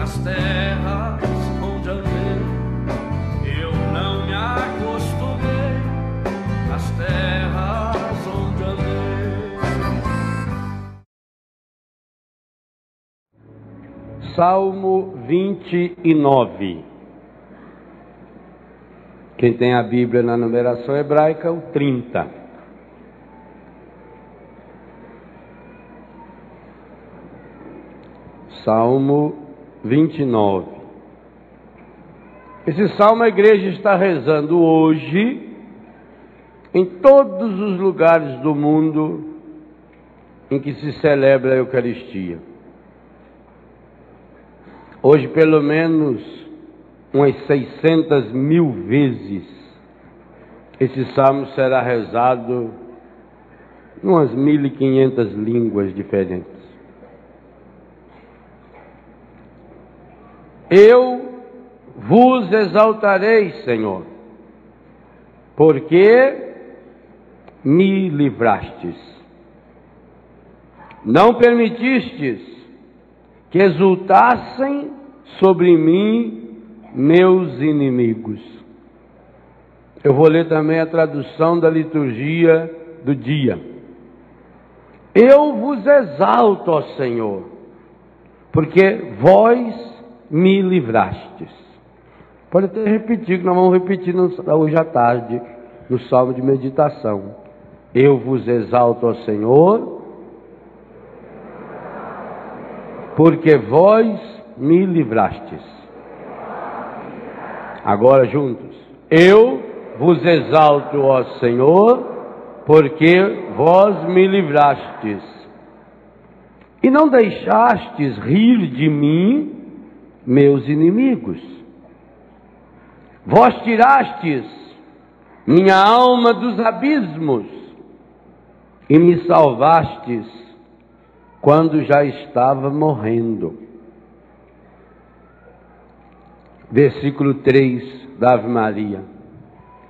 nas terras onde andei, eu não me acostumei, nas terras onde andei. Salmo 29. Quem tem a Bíblia na numeração hebraica, o 30. Salmo 29. Esse salmo a igreja está rezando hoje em todos os lugares do mundo em que se celebra a Eucaristia. Hoje, pelo menos umas 600.000 vezes, esse salmo será rezado em umas 1.500 línguas diferentes. Eu vos exaltarei, Senhor, porque me livrastes. Não permitistes que exultassem sobre mim meus inimigos. Eu vou ler também a tradução da liturgia do dia. Eu vos exalto, ó Senhor, porque vós me livrastes. Pode até repetir, que nós vamos repetir hoje à tarde, no salmo de meditação. Eu vos exalto, ó Senhor, porque vós me livrastes. Agora juntos. Eu vos exalto, ó Senhor, porque vós me livrastes. E não deixastes rir de mim meus inimigos. Vós tirastes minha alma dos abismos e me salvastes quando já estava morrendo. Versículo 3 da Ave Maria.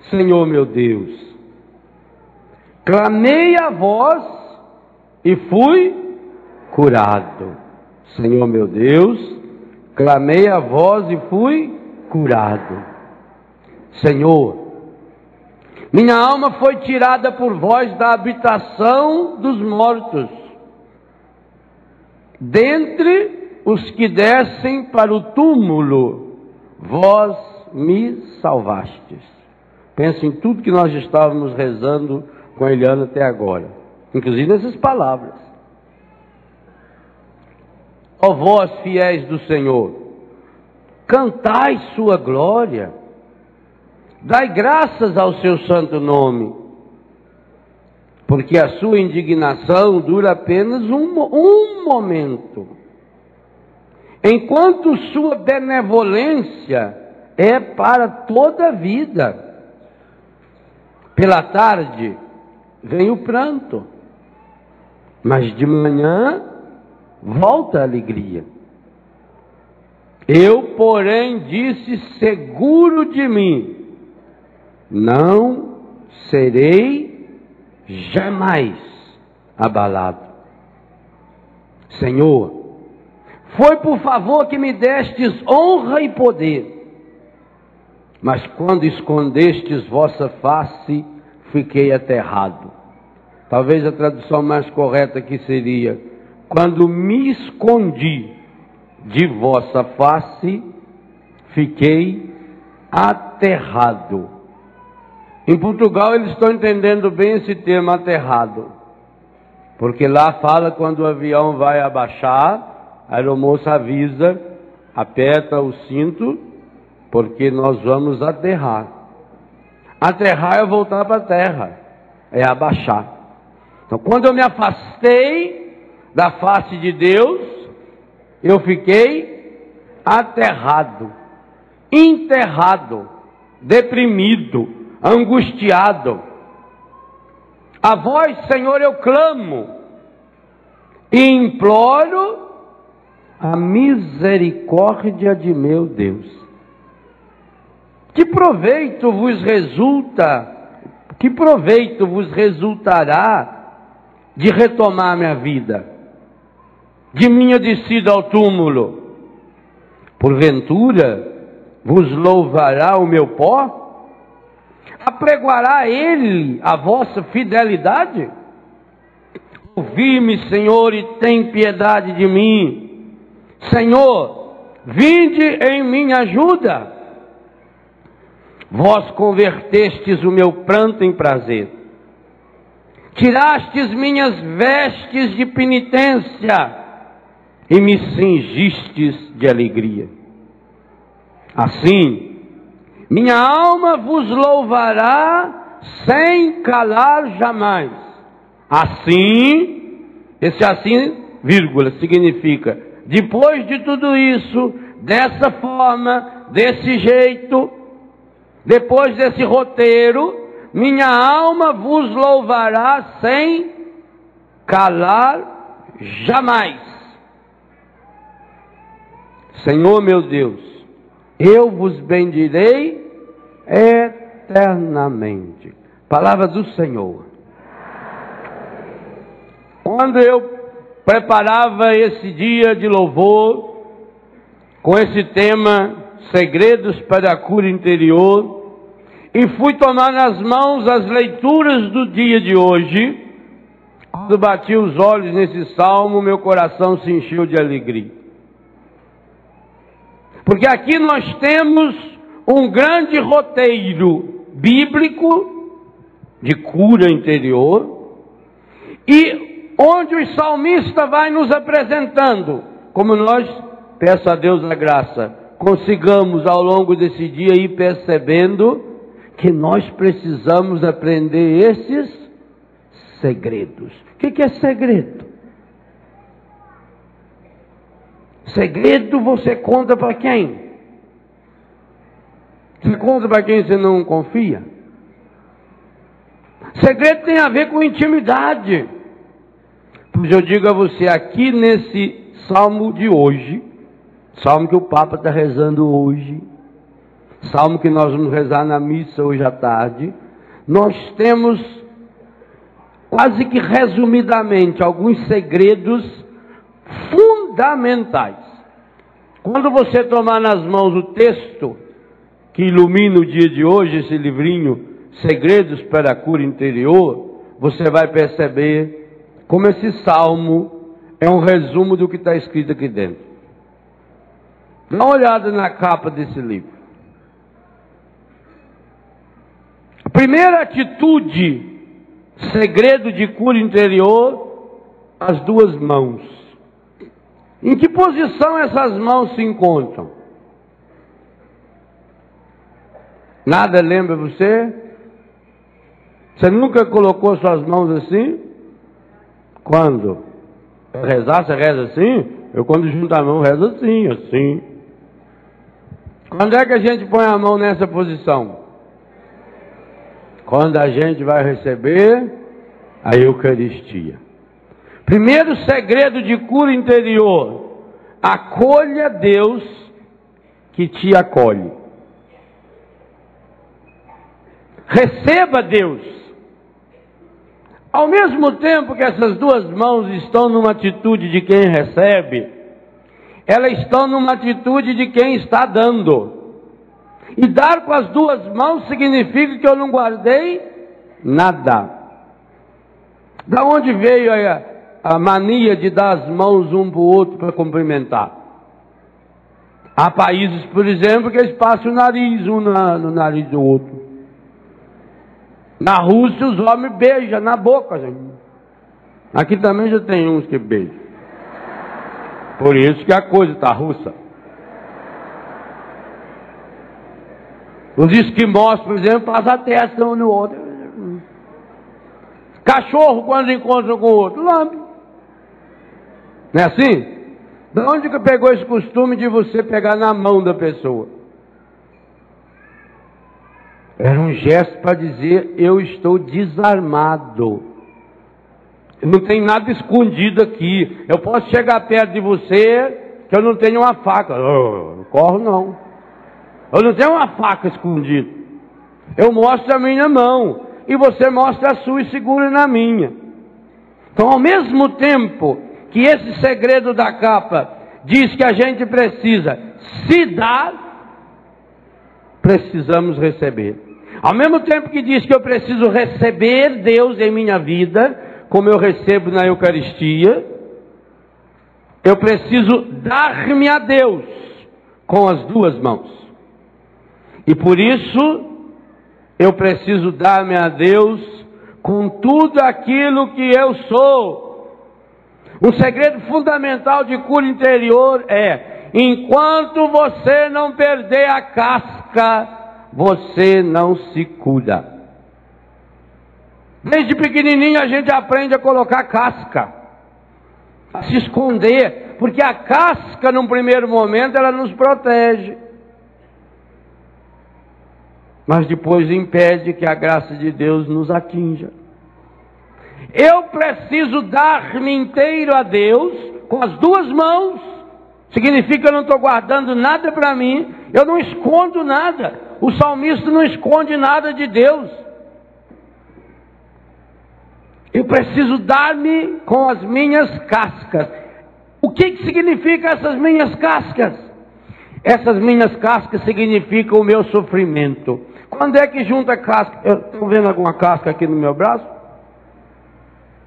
Senhor meu Deus, clamei a vós e fui curado. Senhor meu Deus, clamei a vós e fui curado. Senhor, minha alma foi tirada por vós da habitação dos mortos, dentre os que descem para o túmulo, vós me salvastes. Pensa em tudo que nós estávamos rezando com a Eliana até agora, inclusive nessas palavras. Ó vós, fiéis do Senhor, cantai sua glória, dai graças ao seu santo nome, porque a sua indignação dura apenas um momento, enquanto sua benevolência é para toda a vida. Pela tarde vem o pranto, mas de manhã volta a alegria. Eu, porém, disse seguro de mim, não serei jamais abalado. Senhor, foi por favor que me destes honra e poder, mas quando escondestes vossa face, fiquei aterrado. Talvez a tradução mais correta aqui seria: quando me escondi de vossa face, fiquei aterrado. Em Portugal eles estão entendendo bem esse termo aterrado, porque lá fala quando o avião vai abaixar, a aeromoça avisa, aperta o cinto, porque nós vamos aterrar. Aterrar é voltar para a terra, é abaixar. Então, quando eu me afastei da face de Deus, eu fiquei aterrado, enterrado, deprimido, angustiado. A vós, Senhor, eu clamo e imploro a misericórdia de meu Deus. Que proveito vos resultará de retomar minha vida, de minha descida ao túmulo? Porventura vos louvará o meu pó? Apregoará ele a vossa fidelidade? Ouvi-me, Senhor, e tem piedade de mim. Senhor, vinde em minha ajuda. Vós convertestes o meu pranto em prazer. Tirastes minhas vestes de penitência e me cingistes de alegria. Assim, minha alma vos louvará sem calar jamais. Assim, esse assim, vírgula, significa, depois de tudo isso, dessa forma, desse jeito, depois desse roteiro, minha alma vos louvará sem calar jamais. Senhor meu Deus, eu vos bendirei eternamente. Palavra do Senhor. Quando eu preparava esse dia de louvor, com esse tema, segredos para a cura interior, e fui tomar nas mãos as leituras do dia de hoje, quando bati os olhos nesse salmo, meu coração se encheu de alegria. Porque aqui nós temos um grande roteiro bíblico de cura interior, e onde o salmista vai nos apresentando, como nós, peço a Deus a graça, consigamos ao longo desse dia ir percebendo que nós precisamos aprender esses segredos. O que é segredo? Segredo você conta para quem? Você conta para quem você não confia? Segredo tem a ver com intimidade. Pois eu digo a você, aqui nesse salmo de hoje, salmo que o Papa está rezando hoje, salmo que nós vamos rezar na missa hoje à tarde, nós temos, quase que resumidamente, alguns segredos fundamentais. Quando você tomar nas mãos o texto que ilumina o dia de hoje, esse livrinho, Segredos para a Cura Interior, você vai perceber como esse salmo é um resumo do que está escrito aqui dentro. Dá uma olhada na capa desse livro. A primeira atitude, segredo de cura interior, as duas mãos. Em que posição essas mãos se encontram? Nada lembra você? Você nunca colocou suas mãos assim? Quando? Rezar, você reza assim? Eu quando junto a mão rezo assim, assim. Quando é que a gente põe a mão nessa posição? Quando a gente vai receber a Eucaristia. Primeiro segredo de cura interior: acolha Deus que te acolhe. Receba Deus. Ao mesmo tempo que essas duas mãos estão numa atitude de quem recebe, elas estão numa atitude de quem está dando. E dar com as duas mãos significa que eu não guardei nada. Da onde veio a mania de dar as mãos um para o outro para cumprimentar? Há países, por exemplo, que eles passam o nariz um no nariz do outro. Na Rússia os homens beijam na boca, gente. Aqui também já tem uns que beijam. Por isso que a coisa está russa. Os esquimós, por exemplo, passam a testa um no outro. Cachorro, quando encontra com o outro, lambe. Não é assim? De onde que pegou esse costume de você pegar na mão da pessoa? Era um gesto para dizer, eu estou desarmado. Não tem nada escondido aqui. Eu posso chegar perto de você, que eu não tenho uma faca. Não corro não. Eu não tenho uma faca escondida. Eu mostro a minha mão, e você mostra a sua e segura na minha. Então, ao mesmo tempo que esse segredo da capa diz que a gente precisa se dá, precisamos receber. Ao mesmo tempo que diz que eu preciso receber Deus em minha vida, como eu recebo na Eucaristia, eu preciso dar-me a Deus com as duas mãos. E por isso, eu preciso dar-me a Deus com tudo aquilo que eu sou. Um segredo fundamental de cura interior é: enquanto você não perder a casca, você não se cura. Desde pequenininho a gente aprende a colocar casca, a se esconder, porque a casca, num primeiro momento, ela nos protege, mas depois impede que a graça de Deus nos atinja. Eu preciso dar-me inteiro a Deus com as duas mãos. Significa que eu não estou guardando nada para mim, eu não escondo nada. O salmista não esconde nada de Deus. Eu preciso dar-me com as minhas cascas. O que significa essas minhas cascas? Essas minhas cascas significam o meu sofrimento. Quando é que junta casca? Estão vendo alguma casca aqui no meu braço?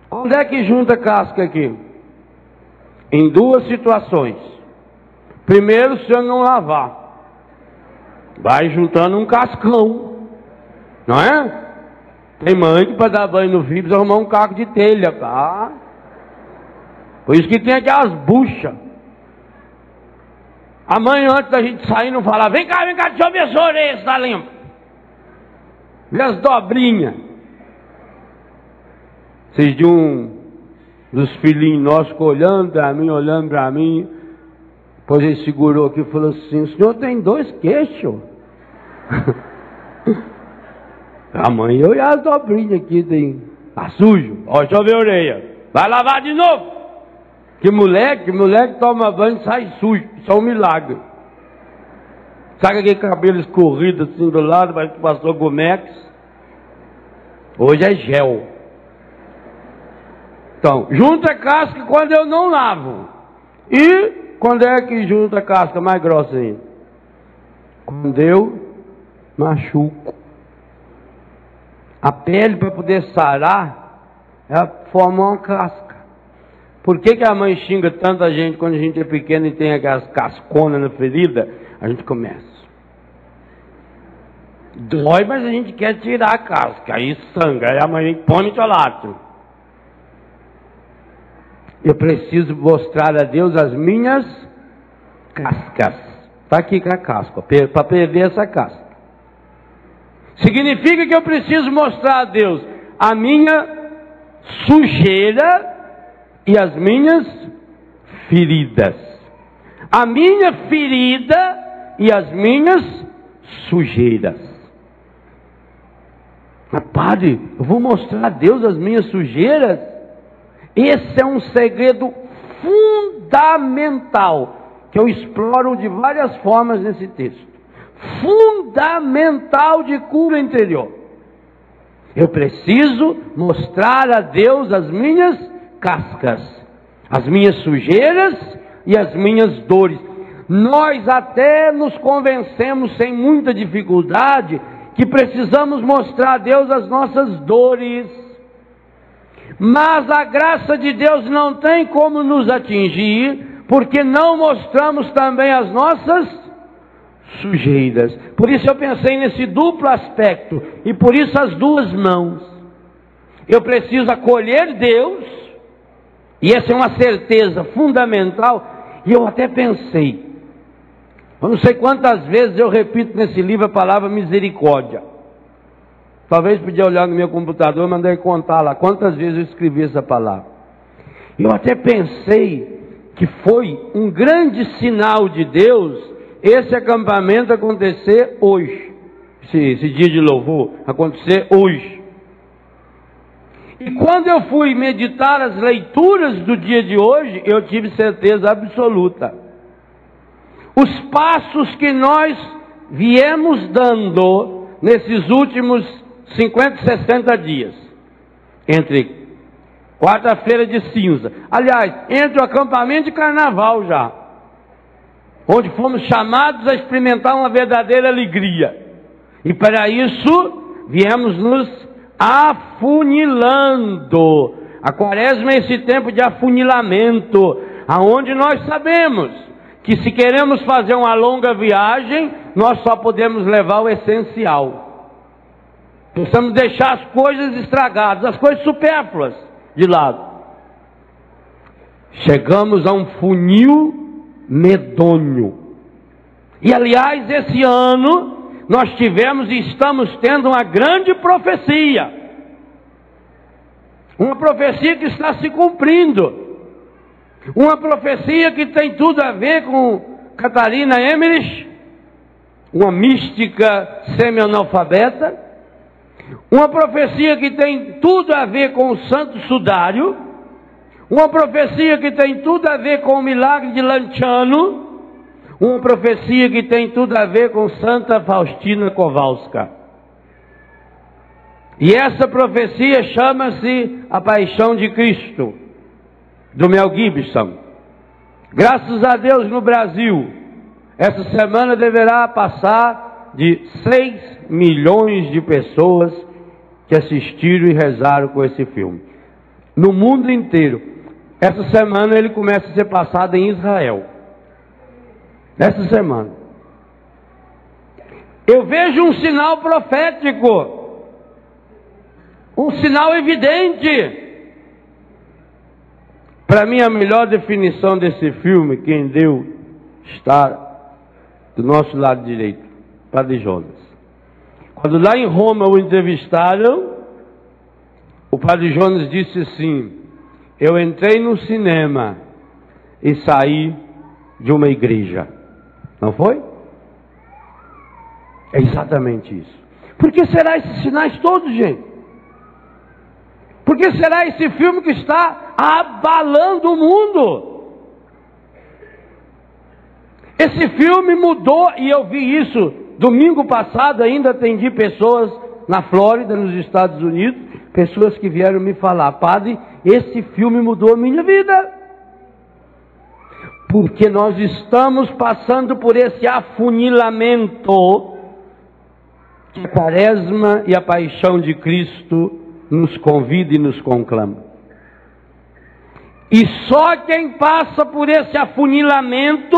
Quando é que junta casca aqui? Em duas situações. Primeiro, se eu não lavar, vai juntando um cascão, não é? Tem mãe que para dar banho no filho precisa arrumar um caco de telha, tá? Por isso que tem aquelas buchas. A mãe, antes da gente sair, não fala: vem cá, deixa eu ver as orelhas, tá limpo. Vê as dobrinhas. Vocês de um dos filhinhos nossos olhando para mim. Depois ele segurou aqui e falou assim: o senhor tem 2 queixos. A mãe, eu e as dobrinhas aqui, tá sujo. Ó, deixa eu ver a orelha. Vai lavar de novo. Que moleque toma banho e sai sujo. Isso é um milagre. Sabe aquele cabelo escorrido assim do lado, mas que passou Gomex? Hoje é gel. Então, junta casca quando eu não lavo. E quando é que junta casca mais grossa ainda? Quando eu machuco. A pele, para poder sarar, ela forma uma casca. Por que a mãe xinga tanta gente quando a gente é pequeno e tem aquelas casconas na ferida? A gente começa. Dói, mas a gente quer tirar a casca. Aí sangra, aí a mãe põe no látigo. Eu preciso mostrar a Deus as minhas cascas. Está aqui com a casca, para perder essa casca. Significa que eu preciso mostrar a Deus a minha sujeira e as minhas feridas. A minha ferida e as minhas sujeiras. Mas padre, eu vou mostrar a Deus as minhas sujeiras? Esse é um segredo fundamental, que eu exploro de várias formas nesse texto. Fundamental de cura interior. Eu preciso mostrar a Deus as minhas cascas, as minhas sujeiras e as minhas dores. Nós até nos convencemos sem muita dificuldade que precisamos mostrar a Deus as nossas dores. Mas a graça de Deus não tem como nos atingir, porque não mostramos também as nossas sujeiras. Por isso eu pensei nesse duplo aspecto, e por isso as duas mãos. Eu preciso acolher Deus, e essa é uma certeza fundamental. E eu até pensei, eu não sei quantas vezes eu repito nesse livro a palavra misericórdia. Talvez podia olhar no meu computador e mandar contar lá quantas vezes eu escrevi essa palavra. Eu até pensei que foi um grande sinal de Deus esse acampamento acontecer hoje, esse dia de louvor acontecer hoje. E quando eu fui meditar as leituras do dia de hoje, eu tive certeza absoluta. Os passos que nós viemos dando nesses últimos 50, 60 dias, entre quarta-feira de cinza, aliás, entre o acampamento e carnaval já. onde fomos chamados a experimentar uma verdadeira alegria. E para isso, viemos nos afunilando. A quaresma é esse tempo de afunilamento, aonde nós sabemos que se queremos fazer uma longa viagem, nós só podemos levar o essencial. Precisamos deixar as coisas estragadas, as coisas supérfluas de lado. Chegamos a um funil medonho. E aliás, esse ano nós tivemos e estamos tendo uma grande profecia. Uma profecia que está se cumprindo. Uma profecia que tem tudo a ver com Catarina Emmerich, uma mística semi-analfabeta. Uma profecia que tem tudo a ver com o Santo Sudário. Uma profecia que tem tudo a ver com o milagre de Lanciano. Uma profecia que tem tudo a ver com Santa Faustina Kowalska. E essa profecia chama-se A Paixão de Cristo, do Mel Gibson. Graças a Deus, no Brasil, essa semana deverá passar de 6 milhões de pessoas que assistiram e rezaram com esse filme. No mundo inteiro. Essa semana ele começa a ser passado em Israel. Essa semana. Eu vejo um sinal profético. Um sinal evidente. Para mim, a melhor definição desse filme, quem deu, está do nosso lado direito, Padre Jonas. Quando lá em Roma o entrevistaram, o Padre Jonas disse assim: eu entrei no cinema e saí de uma igreja. Não foi? É exatamente isso. Por que será esses sinais todos, gente? Por que será esse filme que está abalando o mundo? Esse filme mudou, e eu vi isso domingo passado, ainda atendi pessoas na Flórida, nos Estados Unidos, pessoas que vieram me falar: padre, esse filme mudou a minha vida. Porque nós estamos passando por esse afunilamento que a quaresma e a paixão de Cristo nos convida e nos conclama. E só quem passa por esse afunilamento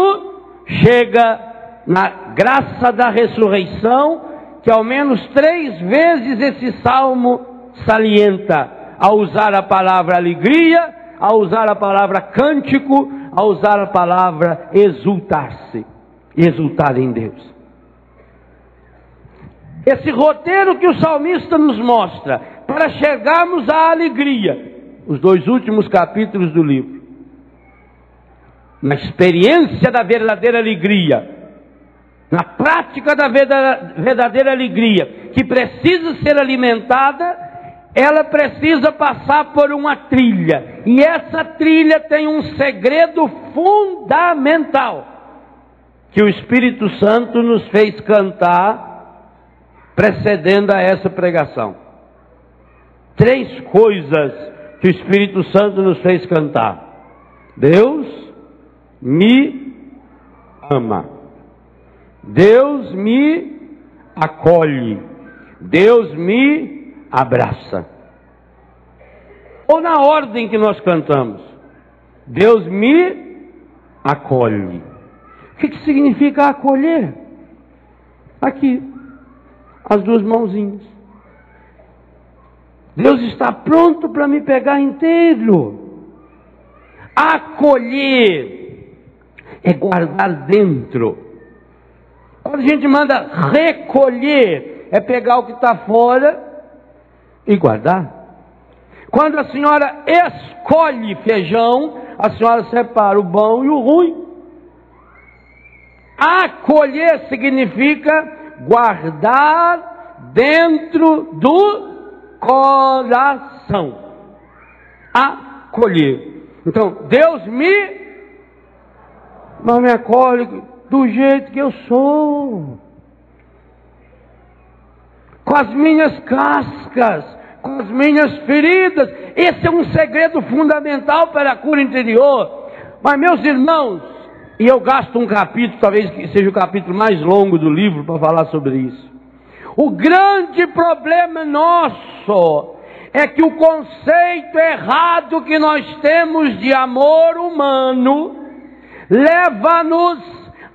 chega na graça da ressurreição, que ao menos 3 vezes esse salmo salienta, a usar a palavra alegria, a usar a palavra cântico, a usar a palavra exultar-se, exultar em Deus. Esse roteiro que o salmista nos mostra para chegarmos à alegria, os 2 últimos capítulos do livro, na experiência da verdadeira alegria, na prática da verdadeira alegria, que precisa ser alimentada, ela precisa passar por uma trilha. E essa trilha tem um segredo fundamental, que o Espírito Santo nos fez cantar, precedendo a essa pregação. 3 coisas que o Espírito Santo nos fez cantar. Deus me ama. Deus me acolhe. Deus me abraça. Ou na ordem que nós cantamos: Deus me acolhe. O que significa acolher? Aqui, as 2 mãozinhas. Deus está pronto para me pegar inteiro. Acolher é guardar dentro. Quando a gente manda recolher, é pegar o que está fora e guardar. Quando a senhora escolhe feijão, a senhora separa o bom e o ruim. Acolher significa guardar dentro do coração. Acolher. Então, Deus me acolhe do jeito que eu sou, com as minhas cascas, com as minhas feridas. Esse é um segredo fundamental para a cura interior. Mas, meus irmãos, E eu gasto um capítulo, talvez que seja o capítulo mais longo do livro, para falar sobre isso. O grande problema nosso é que o conceito errado que nós temos de amor humano leva-nos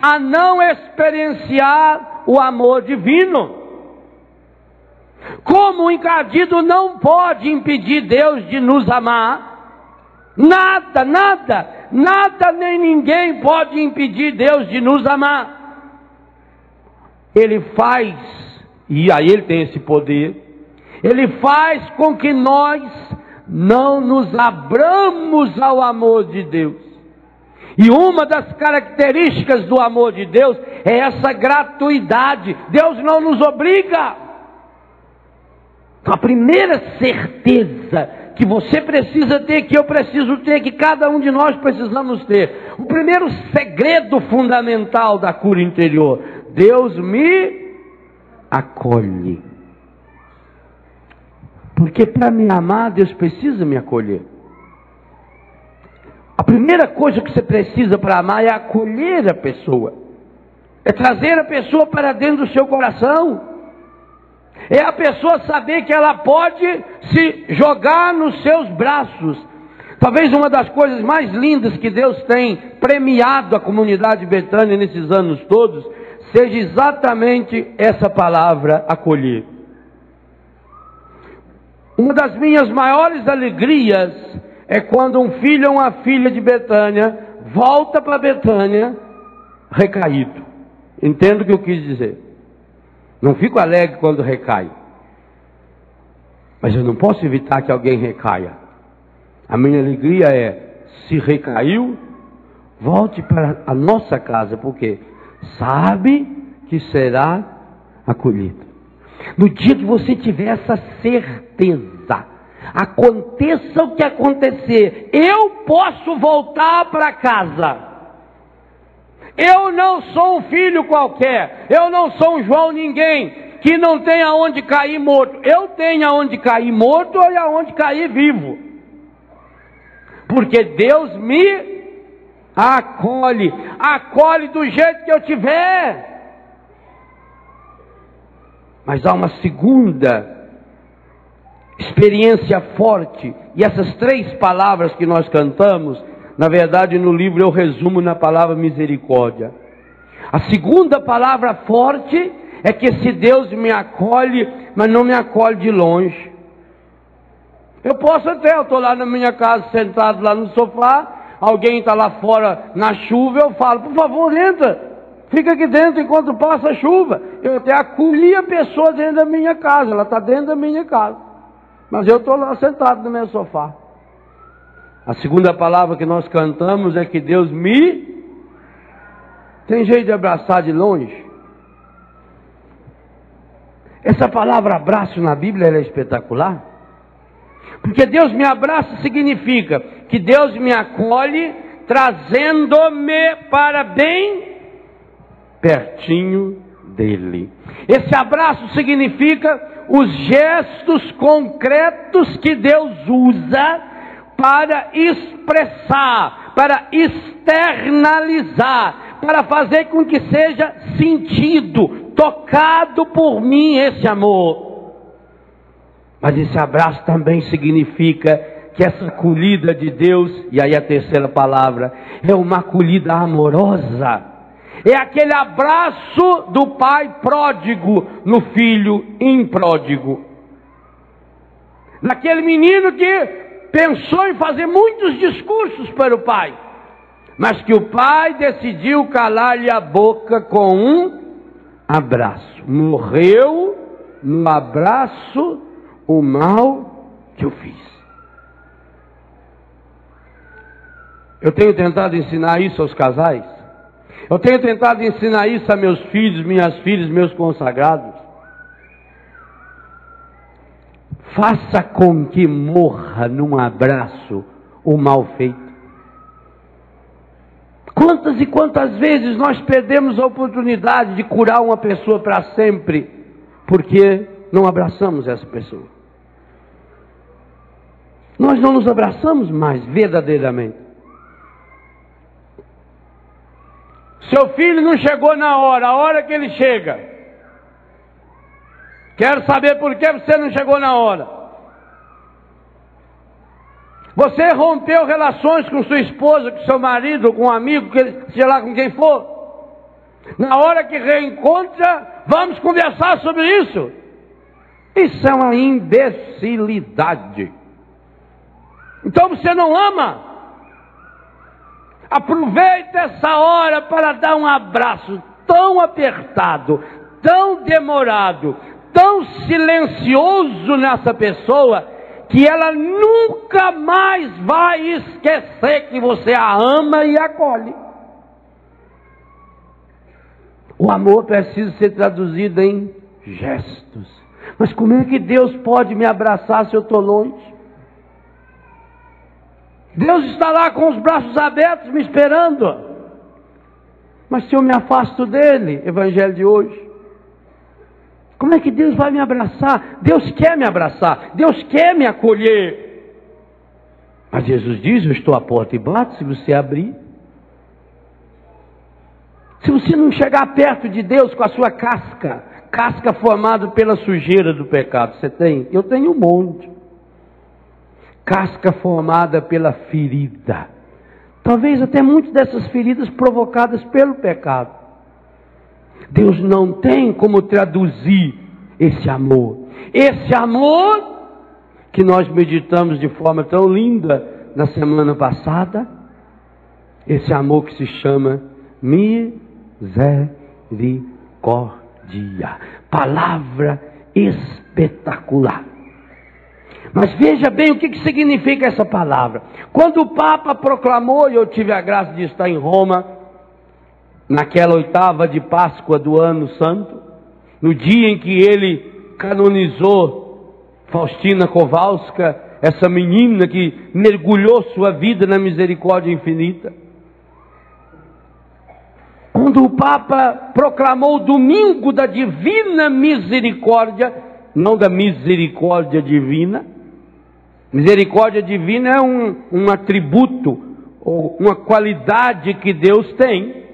a não experienciar o amor divino. Como o encardido não pode impedir Deus de nos amar, nada nem ninguém pode impedir Deus de nos amar. Ele faz, e aí ele tem esse poder, ele faz com que nós não nos abramos ao amor de Deus. E uma das características do amor de Deus é essa gratuidade. Deus não nos obriga. A primeira certeza que você precisa ter, que eu preciso ter, que cada um de nós precisamos ter, o primeiro segredo fundamental da cura interior: Deus me acolhe. Porque para me amar, Deus precisa me acolher. A primeira coisa que você precisa para amar é acolher a pessoa, é trazer a pessoa para dentro do seu coração. É a pessoa saber que ela pode se jogar nos seus braços. Talvez uma das coisas mais lindas que Deus tem premiado a comunidade de Betânia nesses anos todos seja exatamente essa palavra, acolher. Uma das minhas maiores alegrias é quando um filho ou uma filha de Betânia volta para Betânia recaído. Entendo o que eu quis dizer. Não fico alegre quando recai, mas eu não posso evitar que alguém recaia. A minha alegria é, se recaiu, volte para a nossa casa, porque sabe que será acolhido. No dia que você tiver essa certeza, aconteça o que acontecer, eu posso voltar para casa. Eu não sou um filho qualquer, eu não sou um João ninguém, que não tem aonde cair morto. Eu tenho aonde cair morto e aonde cair vivo. Porque Deus me acolhe do jeito que eu tiver. Mas há uma segunda experiência forte, e essas 3 palavras que nós cantamos, na verdade, no livro eu resumo na palavra misericórdia. A segunda palavra forte é que esse Deus me acolhe, mas não me acolhe de longe. Eu estou lá na minha casa, sentado lá no sofá, alguém está lá fora na chuva, eu falo, por favor, entra, fica aqui dentro enquanto passa a chuva. Eu até acolhi a pessoa dentro da minha casa, ela está dentro da minha casa, mas eu estou lá sentado no meu sofá. A segunda palavra que nós cantamos é que Deus me... Tem jeito de abraçar de longe? Essa palavra abraço na Bíblia ela é espetacular. Porque Deus me abraça significa que Deus me acolhe, trazendo-me para bem pertinho dele. Esse abraço significa os gestos concretos que Deus usa para expressar, para externalizar, para fazer com que seja sentido, tocado por mim esse amor. Mas esse abraço também significa que essa acolhida de Deus, e aí a terceira palavra, é uma acolhida amorosa. É aquele abraço do pai pródigo no filho impródigo. Naquele menino que pensou em fazer muitos discursos para o pai, mas que o pai decidiu calar-lhe a boca com um abraço. Morreu no abraço o mal que eu fiz. Eu tenho tentado ensinar isso aos casais. Eu tenho tentado ensinar isso a meus filhos, minhas filhas, meus consagrados. Faça com que morra num abraço o mal feito. Quantas e quantas vezes nós perdemos a oportunidade de curar uma pessoa para sempre, porque não abraçamos essa pessoa. Nós não nos abraçamos mais verdadeiramente. Seu filho não chegou na hora, a hora que ele chega. Quero saber por que você não chegou na hora. Você rompeu relações com sua esposa, com seu marido, com um amigo, seja lá com quem for. Na hora que reencontra, vamos conversar sobre isso. Isso é uma imbecilidade. Então você não ama? Aproveita essa hora para dar um abraço tão apertado, tão demorado, tão silencioso nessa pessoa, que ela nunca mais vai esquecer que você a ama e acolhe. O amor precisa ser traduzido em gestos. Mas como é que Deus pode me abraçar se eu estou longe? Deus está lá com os braços abertos me esperando. Mas se eu me afasto dele, evangelho de hoje, como é que Deus vai me abraçar? Deus quer me abraçar, Deus quer me acolher. Mas Jesus diz: eu estou à porta e bato, se você abrir. Se você não chegar perto de Deus com a sua casca formada pela sujeira do pecado, você tem? Eu tenho um monte. Casca formada pela ferida. Talvez até muitas dessas feridas provocadas pelo pecado. Deus não tem como traduzir esse amor. Esse amor que nós meditamos de forma tão linda na semana passada. Esse amor que se chama misericórdia. Palavra espetacular. Mas veja bem o que significa essa palavra. Quando o Papa proclamou, e eu tive a graça de estar em Roma, naquela 8ª de Páscoa do ano santo, no dia em que ele canonizou Faustina Kowalska, essa menina que mergulhou sua vida na misericórdia infinita. Quando o Papa proclamou o domingo da divina misericórdia, não da misericórdia divina. Misericórdia divina é um atributo, ou uma qualidade que Deus tem.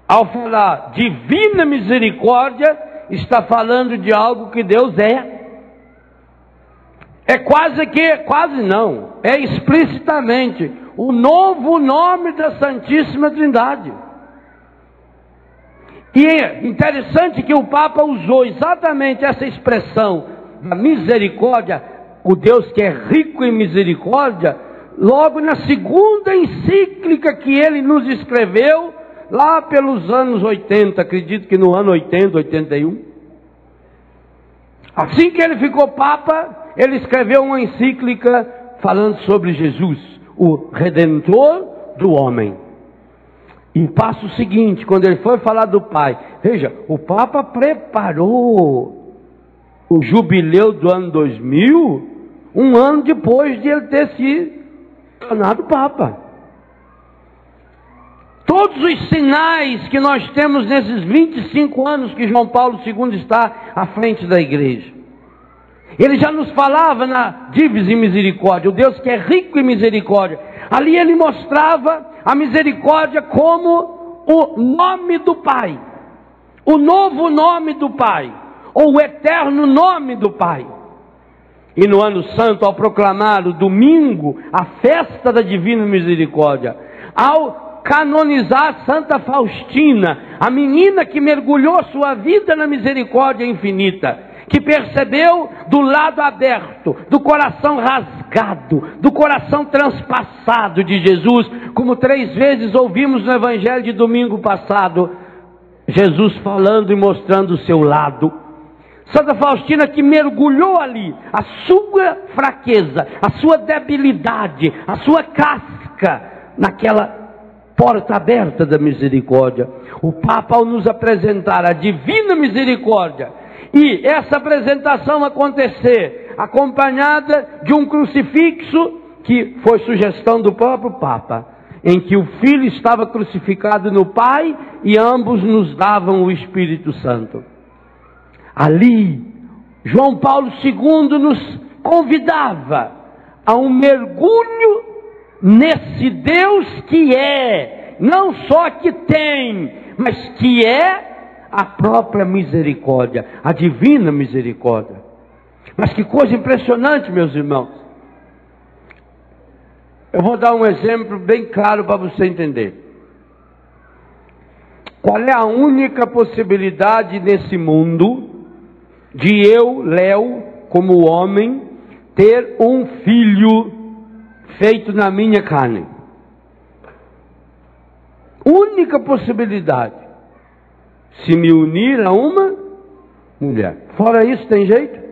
Ao falar divina misericórdia, está falando de algo que Deus é. É explicitamente o novo nome da Santíssima Trindade. E é interessante que o Papa usou exatamente essa expressão da misericórdia, o Deus que é rico em misericórdia, logo na segunda encíclica que ele nos escreveu, lá pelos anos 80, acredito que no ano 80, 81. Assim que ele ficou Papa, ele escreveu uma encíclica falando sobre Jesus, o Redentor do homem. E passa o seguinte, quando ele foi falar do Pai, veja, o Papa preparou o jubileu do ano 2000, um ano depois de ele ter se tornado Papa. Todos os sinais que nós temos nesses 25 anos que João Paulo II está à frente da igreja. Ele já nos falava na Divis Misericórdia, o Deus que é rico em misericórdia. Ali ele mostrava a misericórdia como o nome do Pai, o novo nome do Pai, ou o eterno nome do Pai. E no ano santo, ao proclamar o domingo, a festa da divina misericórdia, ao canonizar Santa Faustina, a menina que mergulhou sua vida na misericórdia infinita, que percebeu do lado aberto, do coração rasgado, do coração transpassado de Jesus, como 3 vezes ouvimos no Evangelho de domingo passado, Jesus falando e mostrando o seu lado. Santa Faustina que mergulhou ali a sua fraqueza, a sua debilidade, a sua casca, naquela porta aberta da misericórdia. O Papa, ao nos apresentar a divina misericórdia, e essa apresentação acontecer acompanhada de um crucifixo, que foi sugestão do próprio Papa, em que o Filho estava crucificado no Pai e ambos nos davam o Espírito Santo. Ali, João Paulo II nos convidava a um mergulho nesse Deus que é não só que tem, mas que é a própria misericórdia, a divina misericórdia. Mas que coisa impressionante, meus irmãos. Eu vou dar um exemplo bem claro para você entender. Qual é a única possibilidade nesse mundo de eu, Léo, como homem, ter um filho feito na minha carne? Única possibilidade. Se me unir a uma mulher. Fora isso, tem jeito?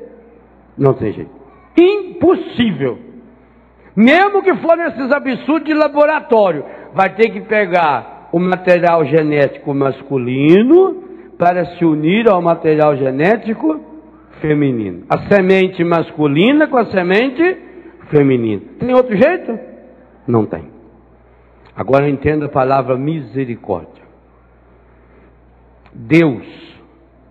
Não tem jeito. Impossível. Mesmo que for nesses absurdos de laboratório, vai ter que pegar o material genético masculino para se unir ao material genético feminino. A semente masculina com a semente feminina. Tem outro jeito? Não tem. Agora entenda a palavra misericórdia. Deus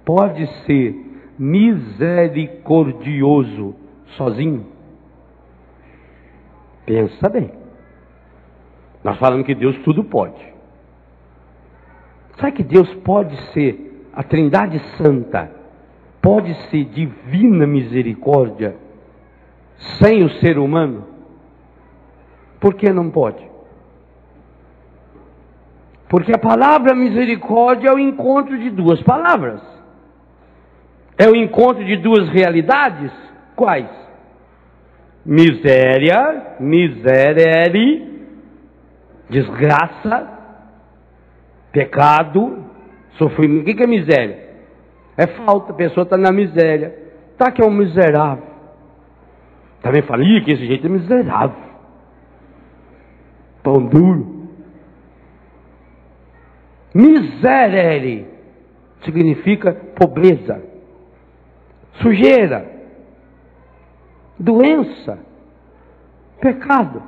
pode ser misericordioso sozinho? Pensa bem. Nós falamos que Deus tudo pode. Sabe que Deus pode ser, a Trindade Santa, pode ser divina misericórdia sem o ser humano? Por que não pode? Porque a palavra misericórdia é o encontro de duas palavras. É o encontro de duas realidades. Quais? Miséria, miserere, desgraça, pecado, sofrimento. O que é miséria? É falta, a pessoa está na miséria. Tá que é um miserável. Também falei que esse jeito é miserável. Pão duro. Miserere significa pobreza, sujeira, doença, pecado.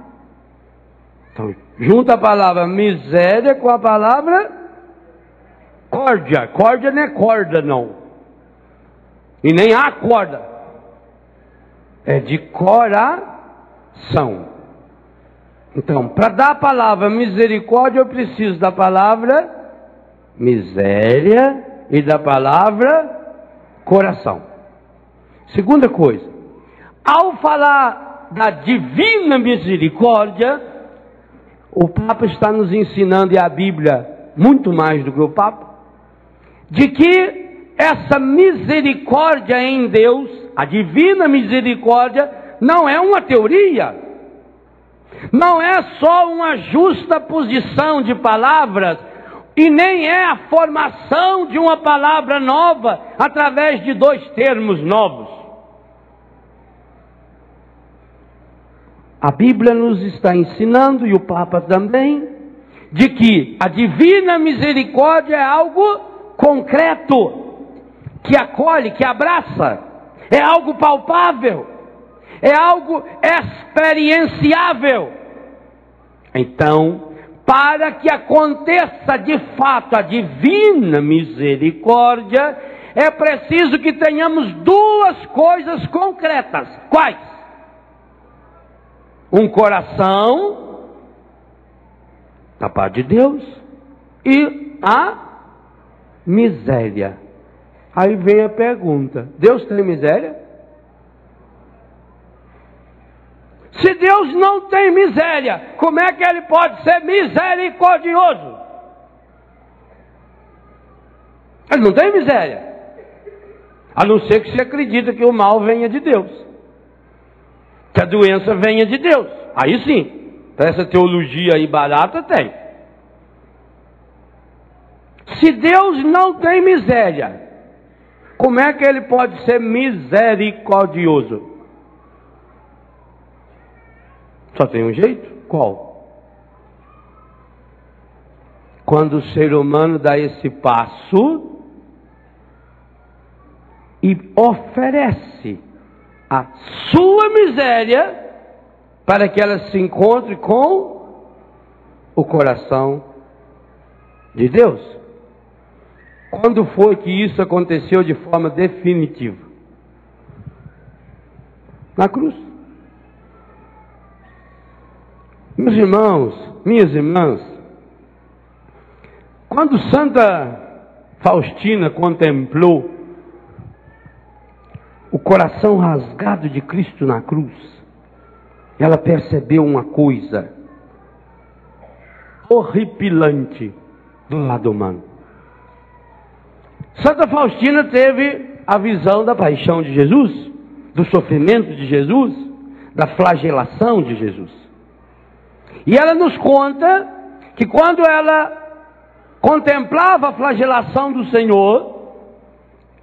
Então, junta a palavra miséria com a palavra córdia. Córdia não é corda, não. E nem a corda. É de coração. Então, para dar a palavra misericórdia, eu preciso da palavra miséria e da palavra coração. Segunda coisa, ao falar da divina misericórdia, o Papa está nos ensinando, e a Bíblia muito mais do que o Papa, de que essa misericórdia em Deus, a divina misericórdia, não é uma teoria, não é só uma justa posição de palavras, e nem é a formação de uma palavra nova através de dois termos novos. A Bíblia nos está ensinando, e o Papa também, de que a divina misericórdia é algo concreto, que acolhe, que abraça, é algo palpável, é algo experienciável. Então, para que aconteça de fato a divina misericórdia, é preciso que tenhamos duas coisas concretas. Quais? Um coração da parte de Deus e a miséria. Aí vem a pergunta: Deus tem miséria? Se Deus não tem miséria, como é que Ele pode ser misericordioso? Ele não tem miséria. A não ser que você acredita que o mal venha de Deus, que a doença venha de Deus. Aí sim, para essa teologia aí barata tem. Se Deus não tem miséria, como é que Ele pode ser misericordioso? Só tem um jeito? Qual? Quando o ser humano dá esse passo e oferece a sua miséria para que ela se encontre com o coração de Deus. Quando foi que isso aconteceu de forma definitiva? Na cruz. Meus irmãos, minhas irmãs, Quando Santa Faustina contemplou o coração rasgado de Cristo na cruz, ela percebeu uma coisa horripilante do lado humano. Santa Faustina teve a visão da paixão de Jesus, do sofrimento de Jesus, da flagelação de Jesus. E ela nos conta que quando ela contemplava a flagelação do Senhor,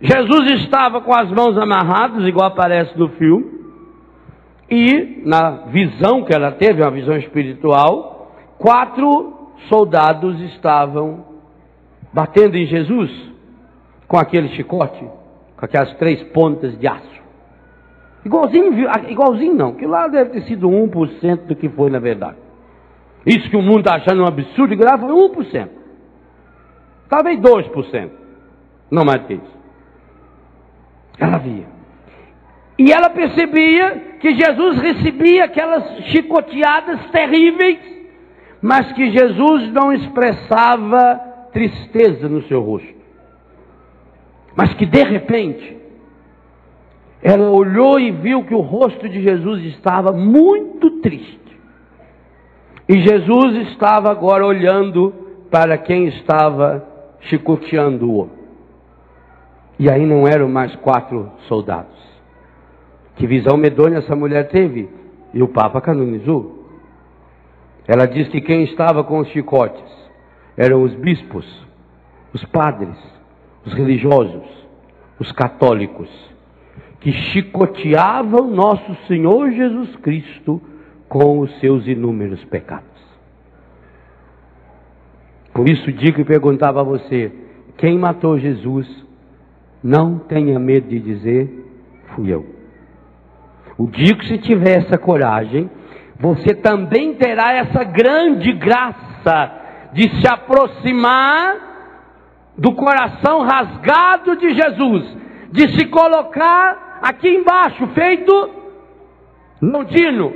Jesus estava com as mãos amarradas, igual aparece no filme, e na visão que ela teve, uma visão espiritual, 4 soldados estavam batendo em Jesus com aquele chicote, com aquelas 3 pontas de aço. Igualzinho não, que lá deve ter sido 1% do que foi na verdade. Isso que o mundo está achando um absurdo, e lá foi 1%. Talvez 2%, não mais que isso. Ela via. E ela percebia que Jesus recebia aquelas chicoteadas terríveis, mas que Jesus não expressava tristeza no seu rosto. Mas que de repente, ela olhou e viu que o rosto de Jesus estava muito triste. E Jesus estava agora olhando para quem estava chicoteando-o. E aí não eram mais 4 soldados. Que visão medonha essa mulher teve? E o Papa canonizou. Ela diz que quem estava com os chicotes eram os bispos, os padres, os religiosos, os católicos, que chicoteavam nosso Senhor Jesus Cristo com os seus inúmeros pecados. Por isso digo e perguntava a você, quem matou Jesus? Não tenha medo de dizer, fui eu. O dia que você tiver essa coragem, você também terá essa grande graça de se aproximar do coração rasgado de Jesus, de se colocar aqui embaixo, feito Londino,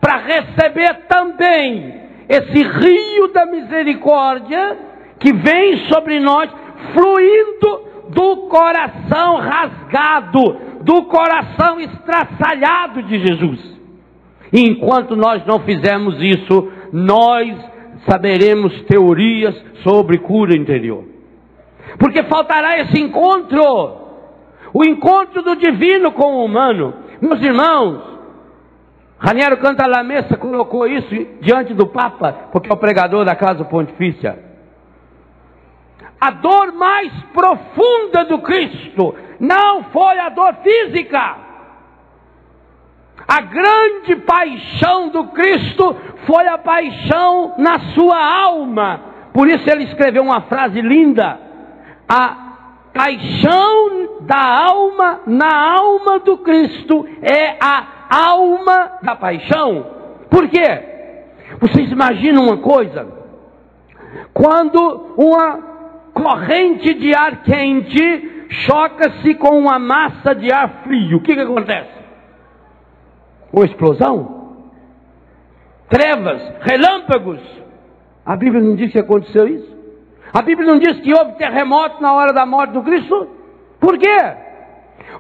para receber também esse rio da misericórdia que vem sobre nós, fluindo do coração rasgado, do coração estraçalhado de Jesus. E enquanto nós não fizermos isso, nós saberemos teorias sobre cura interior. Porque faltará esse encontro, o encontro do divino com o humano. Meus irmãos, Raniero Cantalamessa colocou isso diante do Papa, porque é o pregador da Casa Pontifícia. A dor mais profunda do Cristo não foi a dor física. A grande paixão do Cristo foi a paixão na sua alma. Por isso ele escreveu uma frase linda: a paixão da alma na alma do Cristo é a alma da paixão. Por quê? Vocês imaginam uma coisa? Quando uma corrente de ar quente choca-se com uma massa de ar frio, o que acontece? Uma explosão? Trevas, relâmpagos. A Bíblia não diz que aconteceu isso? A Bíblia não diz que houve terremoto na hora da morte do Cristo? Por quê?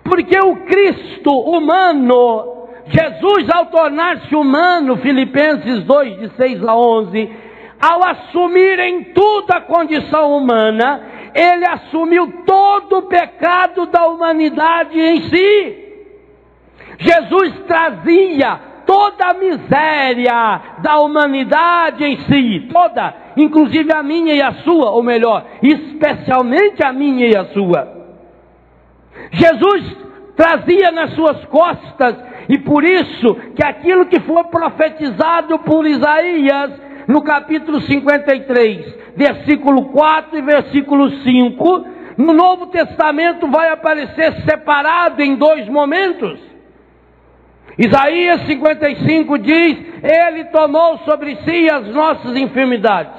Porque o Cristo humano, Jesus ao tornar-se humano, Filipenses 2, de 6 a 11, ao assumir em tudo a condição humana, ele assumiu todo o pecado da humanidade em si. Jesus trazia toda a miséria da humanidade em si, toda, inclusive a minha e a sua, ou melhor, especialmente a minha e a sua. Jesus trazia nas suas costas, e por isso que aquilo que foi profetizado por Isaías, no capítulo 53, versículo 4 e versículo 5, no Novo Testamento vai aparecer separado em 2 momentos. Isaías 55 diz: ele tomou sobre si as nossas enfermidades.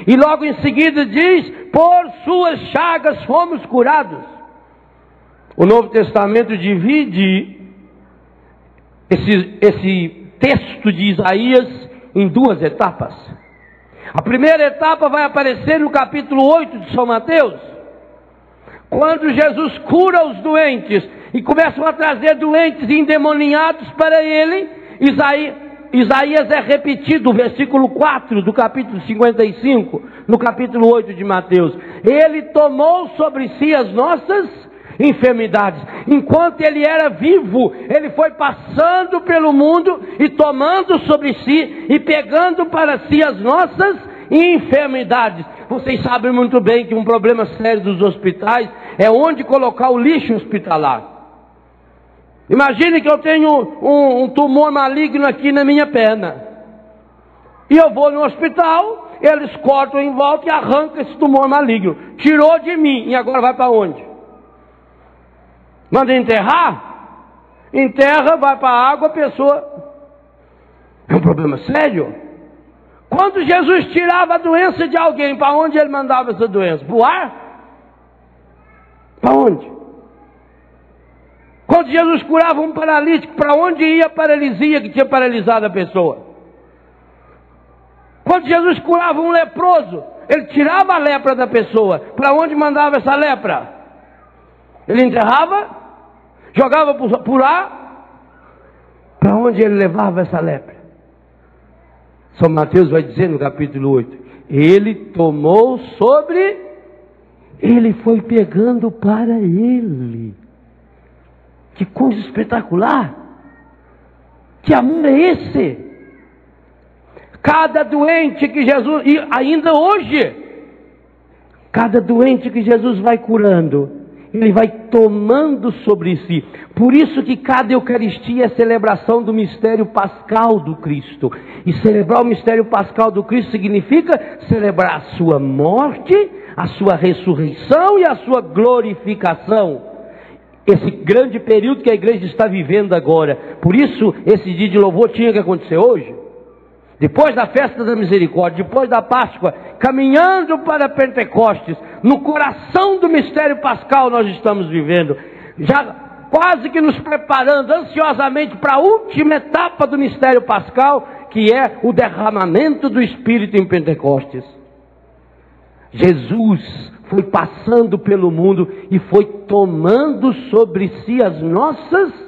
E logo em seguida diz: por suas chagas fomos curados. O Novo Testamento divide esse texto de Isaías em 2 etapas. A primeira etapa vai aparecer no capítulo 8 de São Mateus, quando Jesus cura os doentes e começam a trazer doentes endemoniados para ele. Isaías é repetido, o versículo 4 do capítulo 55, no capítulo 8 de Mateus. Ele tomou sobre si as nossas enfermidades. Enquanto ele era vivo, ele foi passando pelo mundo e tomando sobre si e pegando para si as nossas enfermidades. Vocês sabem muito bem que um problema sério dos hospitais é onde colocar o lixo hospitalar. Imagine que eu tenho um tumor maligno aqui na minha perna, e eu vou no hospital, eles cortam em volta e arrancam esse tumor maligno. Tirou de mim, e agora vai para onde? Manda enterrar? Enterra, vai para a água, a pessoa... É um problema sério. Quando Jesus tirava a doença de alguém, para onde ele mandava essa doença? Para o ar? Para onde? Quando Jesus curava um paralítico, para onde ia a paralisia que tinha paralisado a pessoa? Quando Jesus curava um leproso, ele tirava a lepra da pessoa. Para onde mandava essa lepra? Ele enterrava? Jogava por ar? Para onde ele levava essa lepra? São Mateus vai dizer no capítulo 8, ele tomou sobre, ele foi pegando para ele. Que coisa espetacular! Que amor é esse? Cada doente que Jesus, e ainda hoje, cada doente que Jesus vai curando, ele vai tomando sobre si. Por isso que cada Eucaristia é celebração do mistério pascal do Cristo. E celebrar o mistério pascal do Cristo significa celebrar a sua morte, a sua ressurreição e a sua glorificação. Esse grande período que a igreja está vivendo agora. Por isso, esse dia de louvor tinha que acontecer hoje. Depois da festa da misericórdia, depois da Páscoa, caminhando para Pentecostes, no coração do mistério pascal nós estamos vivendo. Já quase que nos preparando ansiosamente para a última etapa do mistério pascal, que é o derramamento do Espírito em Pentecostes. Jesus foi passando pelo mundo e foi tomando sobre si as nossas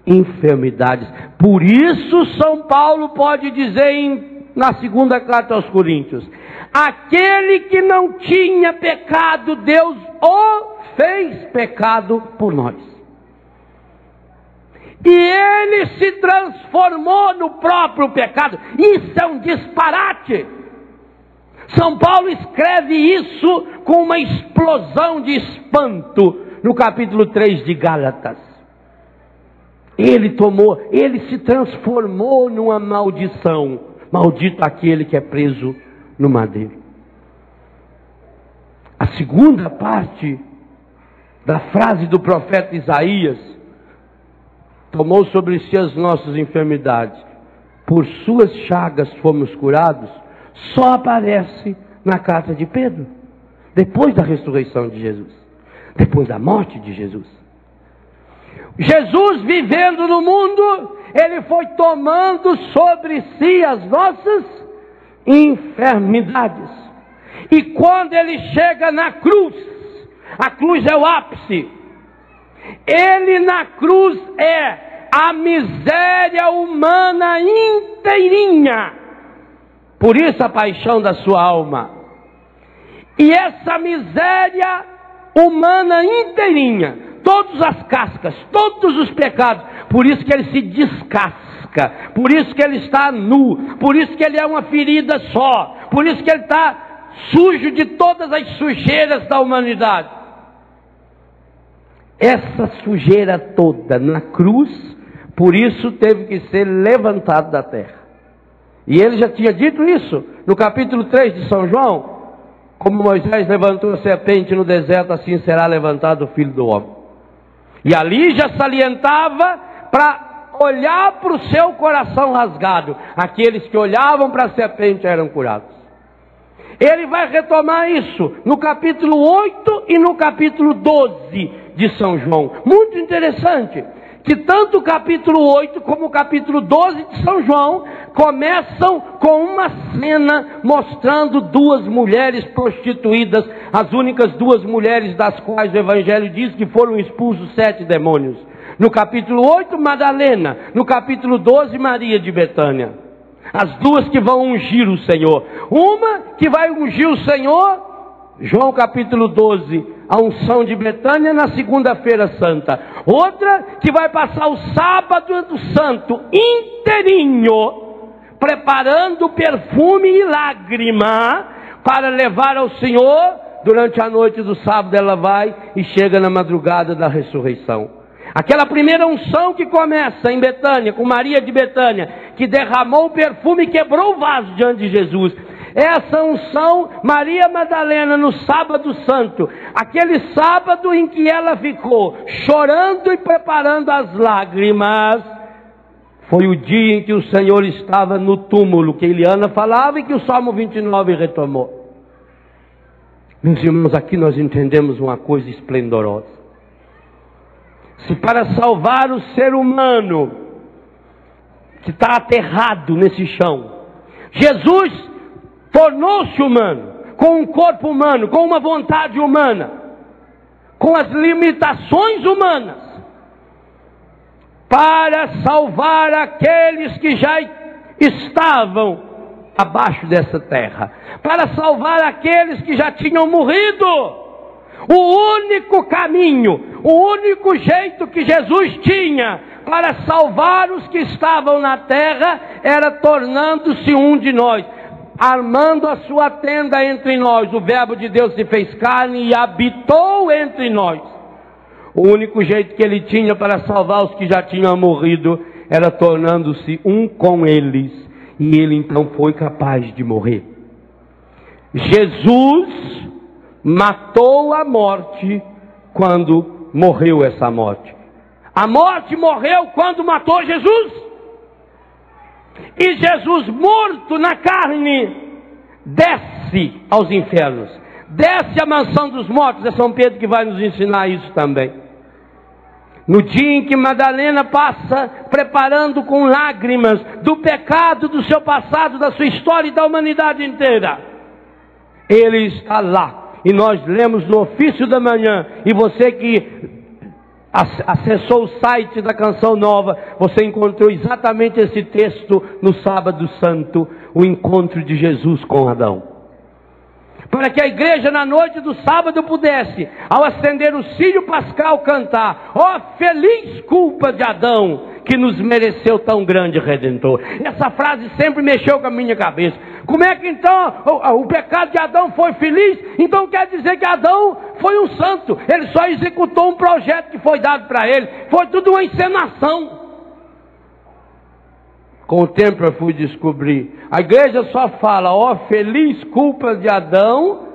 enfermidades. Por isso São Paulo pode dizer na segunda carta aos Coríntios, aquele que não tinha pecado, Deus o fez pecado por nós. E ele se transformou no próprio pecado. Isso é um disparate. São Paulo escreve isso com uma explosão de espanto no capítulo 3 de Gálatas. Ele se transformou numa maldição. Maldito aquele que é preso no madeiro. A segunda parte da frase do profeta Isaías, tomou sobre si as nossas enfermidades, por suas chagas fomos curados, só aparece na carta de Pedro, depois da ressurreição de Jesus, depois da morte de Jesus. Jesus vivendo no mundo, ele foi tomando sobre si as nossas enfermidades. E quando ele chega na cruz, a cruz é o ápice. Ele na cruz é a miséria humana inteirinha. Por isso a paixão da sua alma. E essa miséria humana inteirinha, todas as cascas, todos os pecados, por isso que ele se descasca, por isso que ele está nu, por isso que ele é uma ferida só, por isso que ele está sujo de todas as sujeiras da humanidade. Essa sujeira toda na cruz, por isso teve que ser levantado da terra. E ele já tinha dito isso no capítulo 3 de São João. Como Moisés levantou a serpente no deserto, assim será levantado o Filho do Homem. E ali já salientava para olhar para o seu coração rasgado. Aqueles que olhavam para a serpente eram curados. Ele vai retomar isso no capítulo 8 e no capítulo 12 de São João. Muito interessante que tanto o capítulo 8 como o capítulo 12 de São João começam com uma cena mostrando duas mulheres prostituídas, as únicas duas mulheres das quais o Evangelho diz que foram expulsos 7 demônios. No capítulo 8, Madalena. No capítulo 12, Maria de Betânia. As duas que vão ungir o Senhor. Uma que vai ungir o Senhor, João capítulo 12, a unção de Betânia na segunda-feira santa. Outra que vai passar o sábado santo inteirinho preparando perfume e lágrima para levar ao Senhor. Durante a noite do sábado ela vai e chega na madrugada da ressurreição. Aquela primeira unção que começa em Betânia, com Maria de Betânia, que derramou o perfume e quebrou o vaso diante de Jesus. Essa unção, Maria Madalena, no sábado santo, aquele sábado em que ela ficou chorando e preparando as lágrimas, foi o dia em que o Senhor estava no túmulo, que Eliana falava e que o Salmo 29 retomou. Meus irmãos, aqui nós entendemos uma coisa esplendorosa. Se para salvar o ser humano que está aterrado nesse chão, Jesus tornou-se humano, com um corpo humano, com uma vontade humana, com as limitações humanas, para salvar aqueles que já estavam abaixo dessa terra, para salvar aqueles que já tinham morrido. O único caminho, o único jeito que Jesus tinha para salvar os que estavam na terra era tornando-se um de nós, armando a sua tenda entre nós. O Verbo de Deus se fez carne e habitou entre nós. O único jeito que ele tinha para salvar os que já tinham morrido era tornando-se um com eles, e ele então foi capaz de morrer. Jesus matou a morte quando morreu essa morte. A morte morreu quando matou Jesus. E Jesus, morto na carne, desce aos infernos, desce à mansão dos mortos. É São Pedro que vai nos ensinar isso também. No dia em que Madalena passa preparando com lágrimas do pecado do seu passado, da sua história e da humanidade inteira, ele está lá. E nós lemos no ofício da manhã, e você que acessou o site da Canção Nova, você encontrou exatamente esse texto no sábado santo, o encontro de Jesus com Adão. Para que a igreja na noite do sábado pudesse, ao acender o círio pascal, cantar: ó feliz culpa de Adão, que nos mereceu tão grande Redentor. Essa frase sempre mexeu com a minha cabeça. Como é que então o pecado de Adão foi feliz? Então quer dizer que Adão foi um santo. Ele só executou um projeto que foi dado para ele. Foi tudo uma encenação. Com o tempo eu fui descobrir. A igreja só fala, ó feliz culpa de Adão,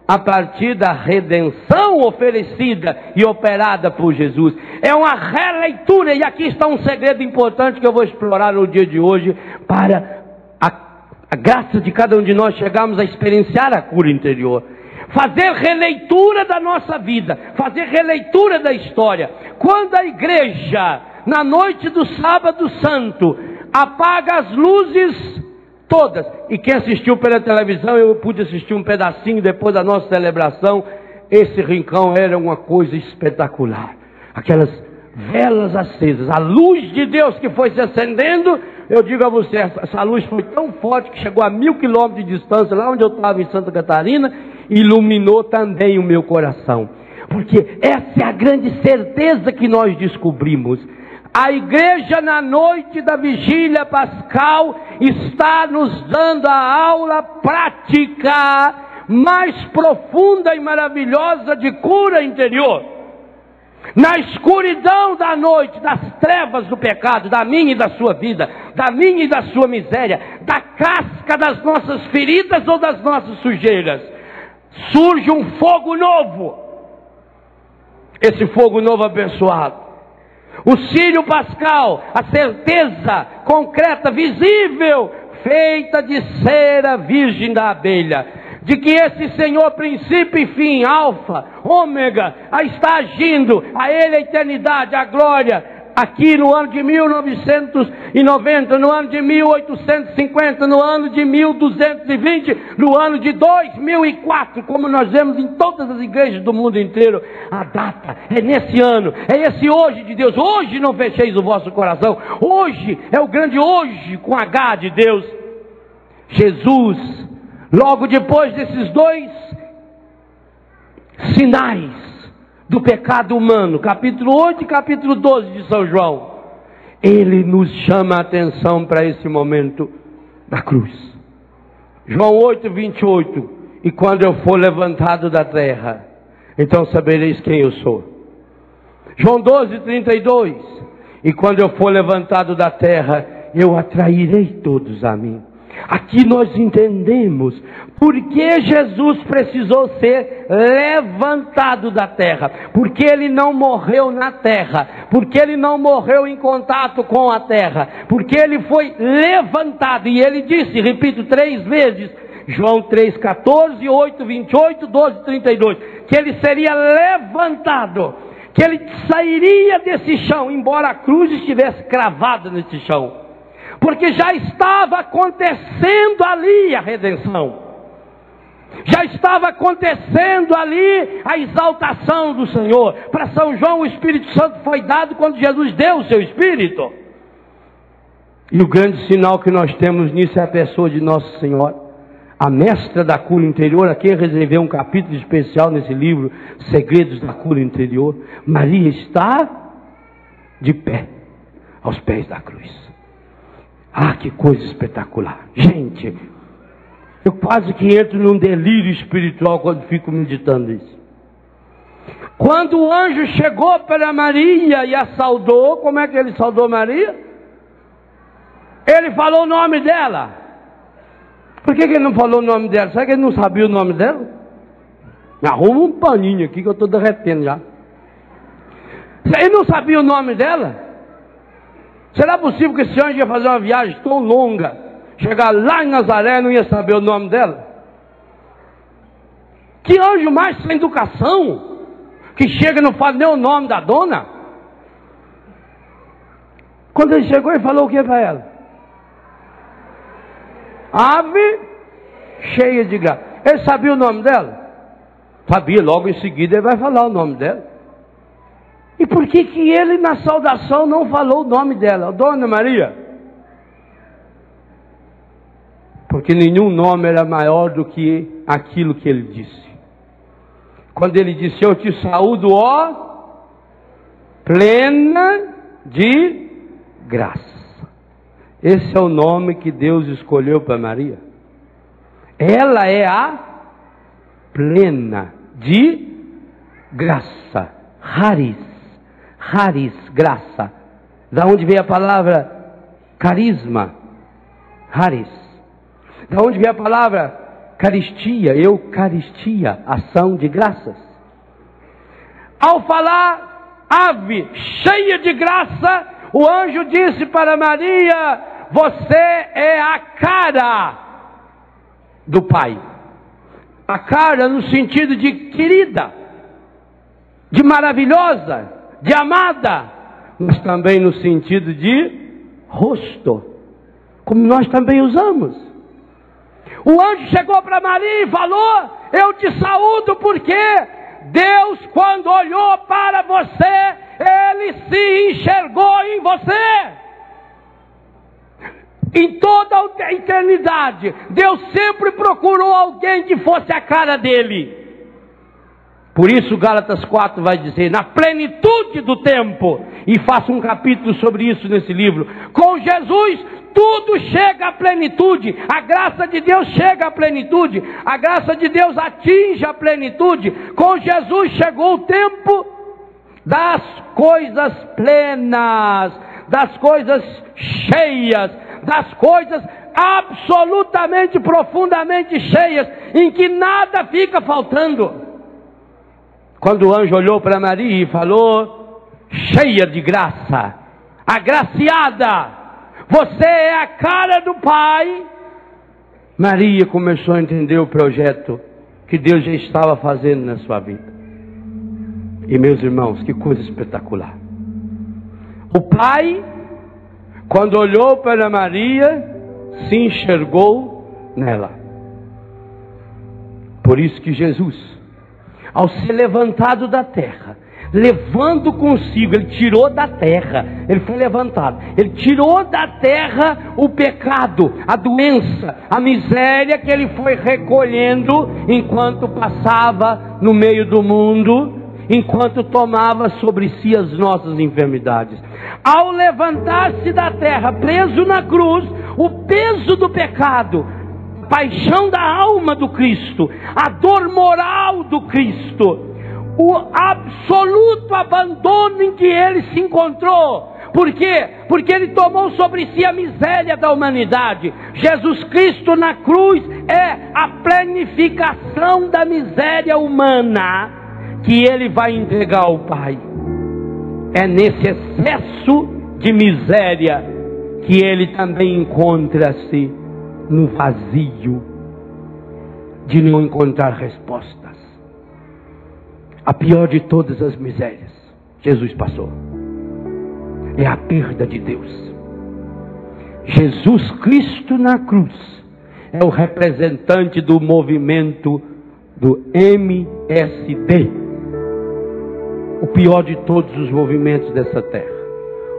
a partir da redenção oferecida e operada por Jesus. É uma releitura, e aqui está um segredo importante que eu vou explorar no dia de hoje, para a graça de cada um de nós chegarmos a experienciar a cura interior. Fazer releitura da nossa vida, fazer releitura da história. Quando a igreja, na noite do sábado santo, apaga as luzes todas, e quem assistiu pela televisão, eu pude assistir um pedacinho depois da nossa celebração, esse rincão era uma coisa espetacular. Aquelas velas acesas, a luz de Deus que foi se acendendo. Eu digo a você, essa luz foi tão forte que chegou a 1000 quilômetros de distância, lá onde eu estava em Santa Catarina, e iluminou também o meu coração. Porque essa é a grande certeza que nós descobrimos. A igreja na noite da vigília pascal está nos dando a aula prática mais profunda e maravilhosa de cura interior. Na escuridão da noite, das trevas do pecado, da minha e da sua vida, da minha e da sua miséria, da casca das nossas feridas ou das nossas sujeiras, surge um fogo novo. Esse fogo novo abençoado, o círio pascal, a certeza concreta, visível, feita de cera virgem da abelha, de que esse Senhor, princípio e fim, alfa, ômega, está agindo, a Ele a eternidade, a glória, aqui no ano de 1990, no ano de 1850, no ano de 1220, no ano de 2004, como nós vemos em todas as igrejas do mundo inteiro. A data é nesse ano, é esse hoje de Deus. Hoje não fecheis o vosso coração. Hoje é o grande hoje com H de Deus. Jesus, logo depois desses dois sinais do pecado humano, capítulo 8 e capítulo 12 de São João, ele nos chama a atenção para esse momento da cruz. João 8, 28, e quando eu for levantado da terra, então sabereis quem eu sou. João 12, 32, e quando eu for levantado da terra, eu atrairei todos a mim. Aqui nós entendemos por que Jesus precisou ser levantado da terra, porque ele não morreu na terra, porque ele não morreu em contato com a terra, porque ele foi levantado, e ele disse, repito 3 vezes, João 3,14, 8, 28, 12, 32, que ele seria levantado, que ele sairia desse chão, embora a cruz estivesse cravada nesse chão, porque já estava acontecendo ali a redenção, já estava acontecendo ali a exaltação do Senhor. Para São João o Espírito Santo foi dado quando Jesus deu o seu Espírito, e o grande sinal que nós temos nisso é a pessoa de Nossa Senhora, a mestra da cura interior. Aqui eu reservei um capítulo especial nesse livro, Segredos da Cura Interior. Maria está de pé aos pés da cruz. Ah, que coisa espetacular. Gente, eu quase que entro num delírio espiritual quando fico meditando isso. Quando o anjo chegou para Maria e a saudou, como é que ele saudou Maria? Ele falou o nome dela. Por que ele não falou o nome dela? Será que ele não sabia o nome dela? Me arruma um paninho aqui que eu estou derretendo já. Ele não sabia o nome dela? Será possível que esse anjo ia fazer uma viagem tão longa, chegar lá em Nazaré e não ia saber o nome dela? Que anjo mais sem educação, que chega e não fala nem o nome da dona? Quando ele chegou, ele falou o que para ela? Ave cheia de graça. Ele sabia o nome dela? Sabia, logo em seguida ele vai falar o nome dela. E por que ele na saudação não falou o nome dela? Dona Maria? Porque nenhum nome era maior do que aquilo que ele disse. Quando ele disse, eu te saúdo, ó, plena de graça. Esse é o nome que Deus escolheu para Maria. Ela é a plena de graça. Haris, graça. Da onde veio a palavra carisma? Haris. Da onde veio a palavra caristia? Eucaristia, ação de graças. Ao falar ave cheia de graça, o anjo disse para Maria, você é a cara do Pai. A cara no sentido de querida, de maravilhosa, de amada, mas também no sentido de rosto, como nós também usamos. O anjo chegou para Maria e falou, eu te saúdo porque Deus, quando olhou para você, Ele se enxergou em você. Em toda a eternidade, Deus sempre procurou alguém que fosse a cara dele. Por isso Gálatas 4 vai dizer, na plenitude do tempo, e faço um capítulo sobre isso nesse livro, com Jesus tudo chega à plenitude, a graça de Deus chega à plenitude, a graça de Deus atinge a plenitude. Com Jesus chegou o tempo das coisas plenas, das coisas cheias, das coisas absolutamente, profundamente cheias, em que nada fica faltando. Quando o anjo olhou para Maria e falou, cheia de graça, agraciada, você é a cara do Pai, Maria começou a entender o projeto que Deus já estava fazendo na sua vida. E meus irmãos, que coisa espetacular. O Pai, quando olhou para Maria, se enxergou nela. Por isso que Jesus, ao ser levantado da terra, levando consigo, ele tirou da terra, ele foi levantado, ele tirou da terra o pecado, a doença, a miséria que ele foi recolhendo enquanto passava no meio do mundo, enquanto tomava sobre si as nossas enfermidades. Ao levantar-se da terra, preso na cruz, o peso do pecado, a paixão da alma do Cristo, a dor moral do Cristo, o absoluto abandono em que ele se encontrou. Por quê? Porque ele tomou sobre si a miséria da humanidade. Jesus Cristo na cruz é a planificação da miséria humana que ele vai entregar ao Pai. É nesse excesso de miséria que ele também encontra-se no vazio de não encontrar respostas. A pior de todas as misérias Jesus passou é a perda de Deus. Jesus Cristo na cruz é o representante do movimento do MSD, o pior de todos os movimentos dessa terra,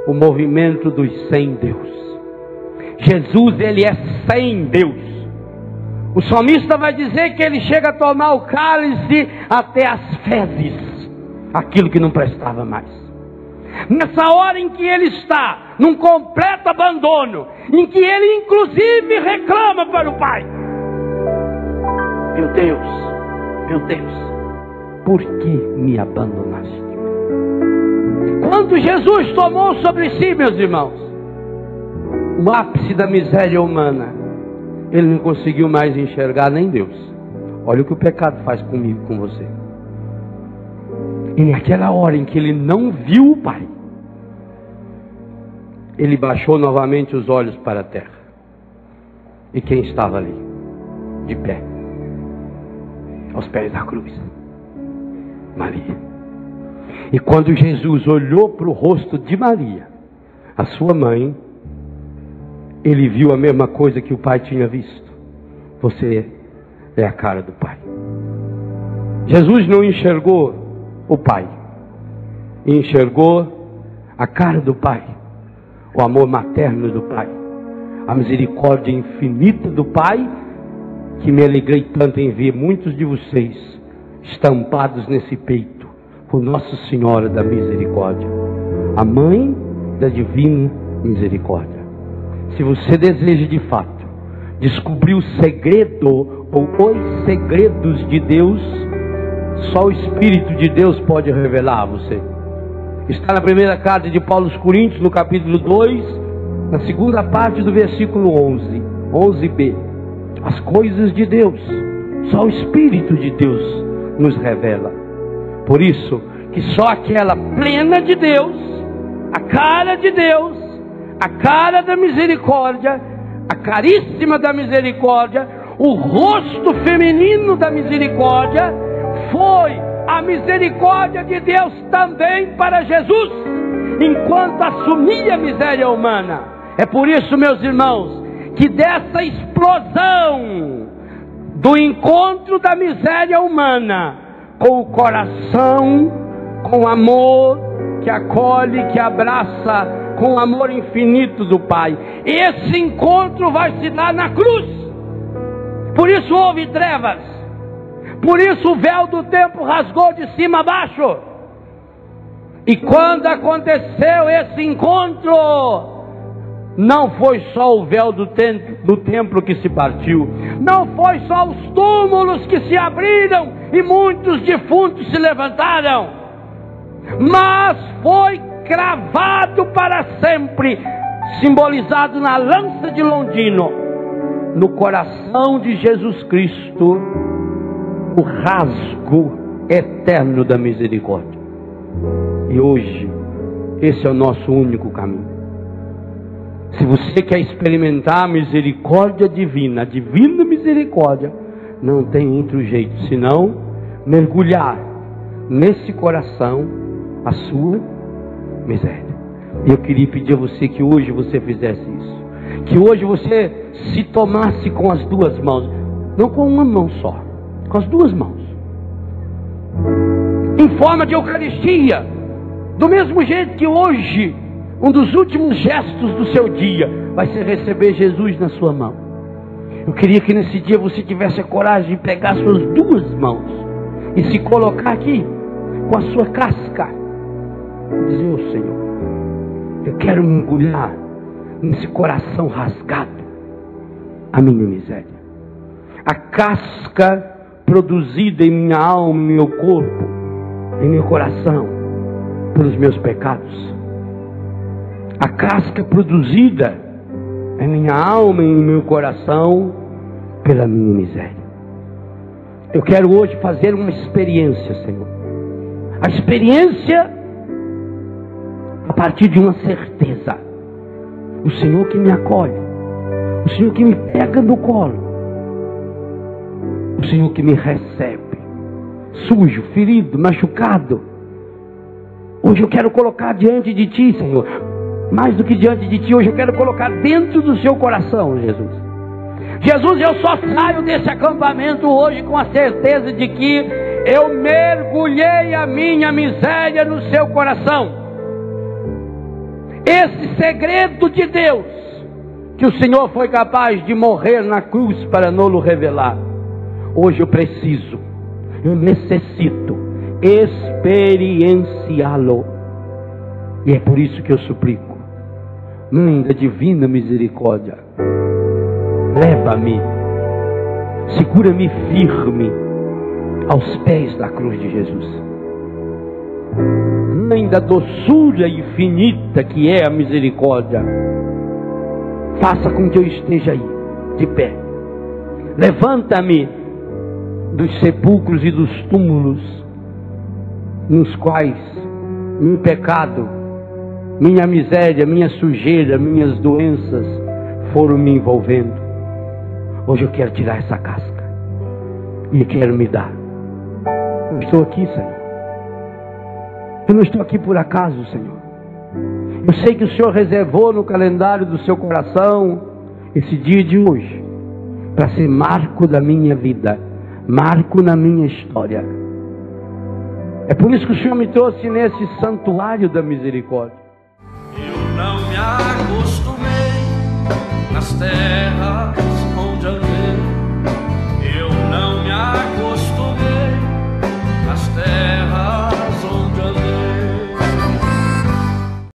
o movimento dos sem Deus. Jesus, ele é sem Deus. O salmista vai dizer que ele chega a tomar o cálice até as fezes, aquilo que não prestava mais. Nessa hora em que ele está num completo abandono, em que ele inclusive reclama para o Pai: meu Deus, por que me abandonaste? Quando Jesus tomou sobre si, meus irmãos, o ápice da miséria humana, ele não conseguiu mais enxergar nem Deus. Olha o que o pecado faz comigo e com você. E naquela hora em que ele não viu o Pai, ele baixou novamente os olhos para a terra. E quem estava ali? De pé, aos pés da cruz? Maria. E quando Jesus olhou para o rosto de Maria, a sua mãe, ele viu a mesma coisa que o Pai tinha visto. Você é a cara do Pai. Jesus não enxergou o Pai, enxergou a cara do Pai, o amor materno do Pai, a misericórdia infinita do Pai, que me alegrei tanto em ver muitos de vocês estampados nesse peito por Nossa Senhora da Misericórdia, a Mãe da Divina Misericórdia. Se você deseja de fato descobrir o segredo ou os segredos de Deus, só o Espírito de Deus pode revelar a você. Está na primeira carta de Paulo aos Coríntios, no capítulo 2, na segunda parte do versículo 11b. As coisas de Deus, só o Espírito de Deus nos revela. Por isso que só aquela plena de Deus, a cara de Deus, a cara da misericórdia, a caríssima da misericórdia, o rosto feminino da misericórdia, foi a misericórdia de Deus também para Jesus, enquanto assumia a miséria humana. É por isso, meus irmãos, que dessa explosão do encontro da miséria humana com o coração, com o amor que acolhe, que abraça, com o amor infinito do Pai, esse encontro vai se dar na cruz. Por isso houve trevas, por isso o véu do templo rasgou de cima a baixo. E quando aconteceu esse encontro, não foi só o véu do templo que se partiu, não foi só os túmulos que se abriram e muitos defuntos se levantaram, mas foi cravado para sempre, simbolizado na lança de Londino, no coração de Jesus Cristo, o rasgo eterno da misericórdia. E hoje, esse é o nosso único caminho. Se você quer experimentar a misericórdia divina, a divina misericórdia, não tem outro jeito senão mergulhar nesse coração a sua miséria. E eu queria pedir a você que hoje você fizesse isso. Que hoje você se tomasse com as duas mãos. Não com uma mão só, com as duas mãos. Em forma de Eucaristia. Do mesmo jeito que hoje, um dos últimos gestos do seu dia vai ser receber Jesus na sua mão. Eu queria que nesse dia você tivesse a coragem de pegar suas duas mãos e se colocar aqui com a sua casca e dizer: "Ô Senhor, eu quero mergulhar nesse coração rasgado, a minha miséria. A casca produzida em minha alma, em meu corpo, em meu coração, pelos meus pecados. A casca produzida em minha alma e em meu coração, pela minha miséria. Eu quero hoje fazer uma experiência, Senhor. A experiência a partir de uma certeza. O Senhor que me acolhe, o Senhor que me pega no colo, o Senhor que me recebe, sujo, ferido, machucado. Hoje eu quero colocar diante de Ti, Senhor, mais do que diante de Ti, hoje eu quero colocar dentro do seu coração, Jesus. Jesus, eu só saio desse acampamento hoje com a certeza de que eu mergulhei a minha miséria no seu coração. Esse segredo de Deus, que o Senhor foi capaz de morrer na cruz para não-lo revelar, hoje eu preciso, eu necessito experienciá-lo. E é por isso que eu suplico: Mãe da divina misericórdia, leva-me, segura-me firme aos pés da cruz de Jesus. Mãe da doçura infinita que é a misericórdia, faça com que eu esteja aí, de pé. Levanta-me dos sepulcros e dos túmulos nos quais meu pecado, minha miséria, minha sujeira, minhas doenças foram me envolvendo. Hoje eu quero tirar essa casca e quero me dar. Eu estou aqui, Senhor. Eu não estou aqui por acaso, Senhor. Eu sei que o Senhor reservou no calendário do seu coração esse dia de hoje para ser marco da minha vida, marco na minha história. É por isso que o Senhor me trouxe nesse santuário da misericórdia. Eu não me acostumei